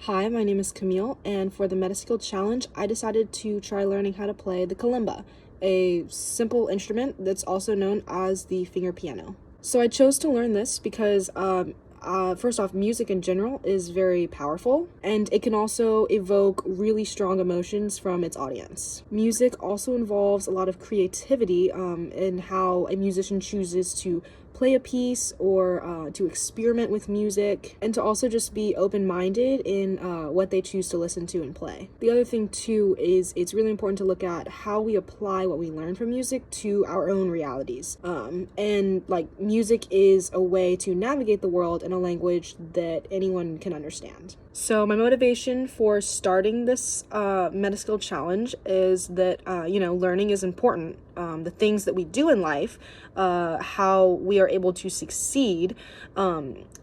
Hi, my name is Camille, and for the MetaSkill challenge, I decided to try learning how to play the kalimba, a simple instrument that's also known as the finger piano. So I chose to learn this because first off, music in general is very powerful, and it can also evoke really strong emotions from its audience. Music also involves a lot of creativity in how a musician chooses to play a piece or to experiment with music, and to also just be open-minded in what they choose to listen to and play. The other thing too is it's really important to look at how we apply what we learn from music to our own realities. And like, music is a way to navigate the world in a language that anyone can understand. So my motivation for starting this MetaSkill challenge is that learning is important. The things that we do in life, how we are able to succeed,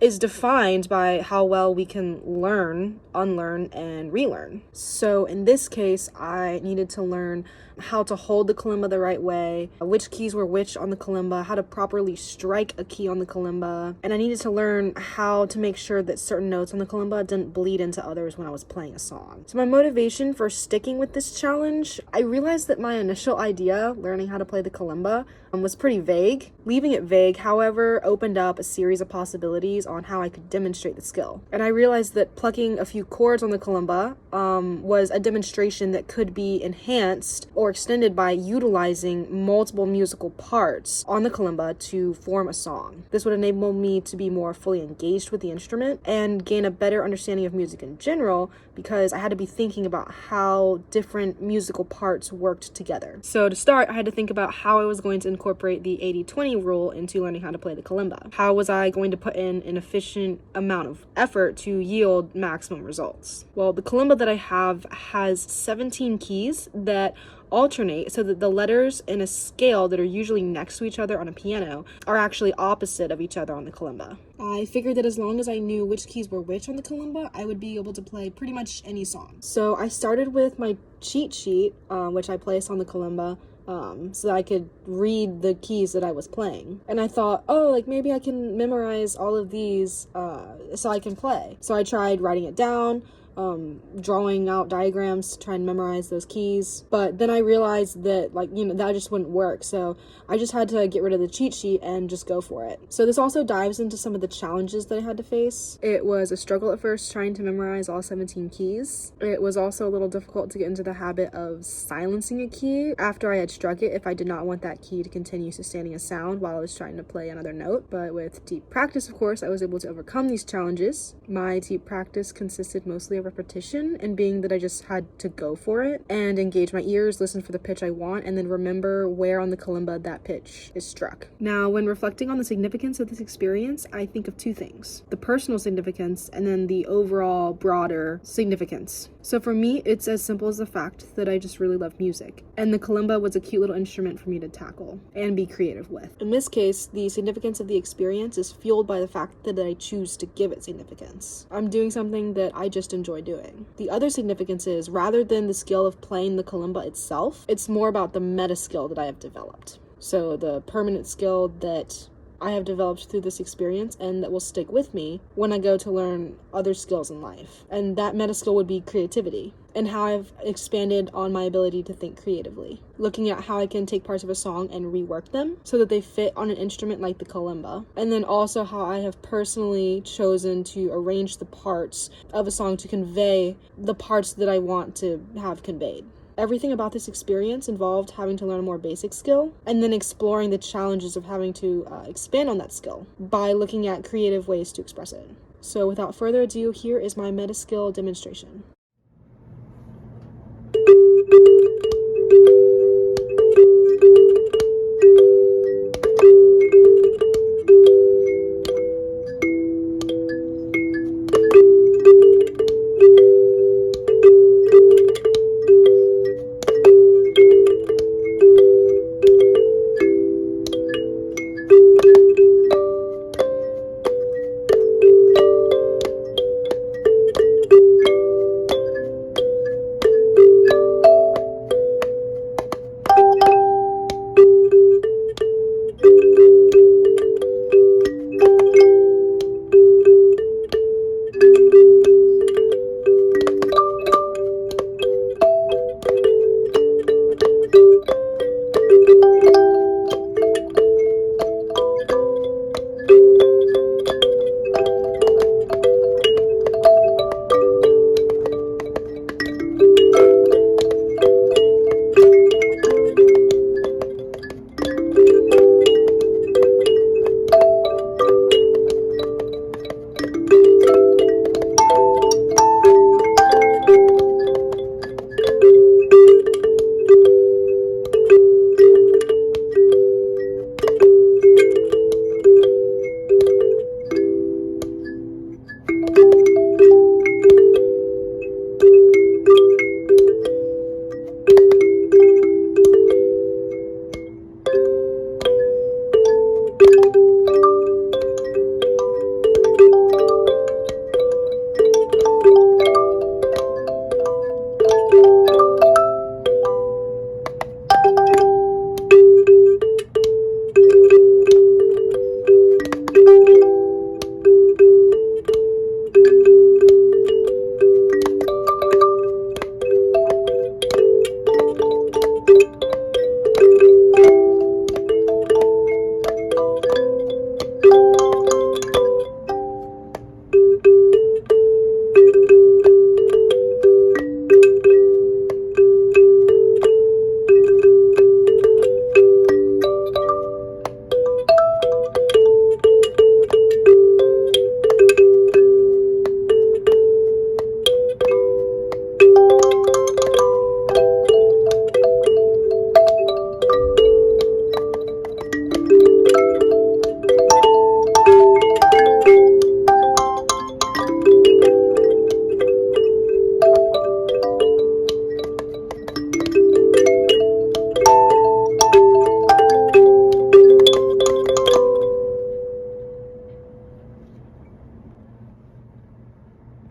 is defined by how well we can learn, unlearn, and relearn. So in this case, I needed to learn how to hold the kalimba the right way, which keys were which on the kalimba, how to properly strike a key on the kalimba, and I needed to learn how to make sure that certain notes on the kalimba didn't bleed into others when I was playing a song. So my motivation for sticking with this challenge, I realized that my initial idea, learning how to play the kalimba, was pretty vague. Leaving it vague, however, opened up a series of possibilities on how I could demonstrate the skill. And I realized that plucking a few chords on the kalimba was a demonstration that could be enhanced or extended by utilizing multiple musical parts on the kalimba to form a song. This would enable me to be more fully engaged with the instrument and gain a better understanding of music in general, because I had to be thinking about how different musical parts worked together. So to start, I had to think about how I was going to incorporate the 80-20 rule into learning how to play the kalimba. How was I going to put in an efficient amount of effort to yield maximum results? Well, the kalimba that I have has 17 keys that alternate, so that the letters in a scale that are usually next to each other on a piano are actually opposite of each other on the kalimba. I figured that as long as I knew which keys were which on the kalimba, I would be able to play pretty much any song. So I started with my cheat sheet, which I placed on the kalimba, so that I could read the keys that I was playing. And I thought, maybe I can memorize all of these so I can play. So I tried writing it down, drawing out diagrams to try and memorize those keys, but then I realized that that just wouldn't work, so I just had to get rid of the cheat sheet and just go for it. So this also dives into some of the challenges that I had to face. It was a struggle at first trying to memorize all 17 keys. It was also a little difficult to get into the habit of silencing a key after I had struck it if I did not want that key to continue sustaining a sound while I was trying to play another note. But with deep practice, of course, I was able to overcome these challenges. My deep practice consisted mostly of repetition, and being that I just had to go for it and engage my ears, listen for the pitch I want, and then remember where on the kalimba that pitch is struck. Now, when reflecting on the significance of this experience, I think of two things: the personal significance and then the overall broader significance. So for me, it's as simple as the fact that I just really love music, and the kalimba was a cute little instrument for me to tackle and be creative with. In this case, the significance of the experience is fueled by the fact that I choose to give it significance. I'm doing something that I just enjoy doing. The other significance is, rather than the skill of playing the kalimba itself, it's more about the meta skill that I have developed. So the permanent skill that I have developed through this experience and that will stick with me when I go to learn other skills in life. And that meta skill would be creativity, and how I've expanded on my ability to think creatively, looking at how I can take parts of a song and rework them so that they fit on an instrument like the kalimba, and then also how I have personally chosen to arrange the parts of a song to convey the parts that I want to have conveyed. Everything about this experience involved having to learn a more basic skill and then exploring the challenges of having to expand on that skill by looking at creative ways to express it. So without further ado, here is my MetaSkill demonstration.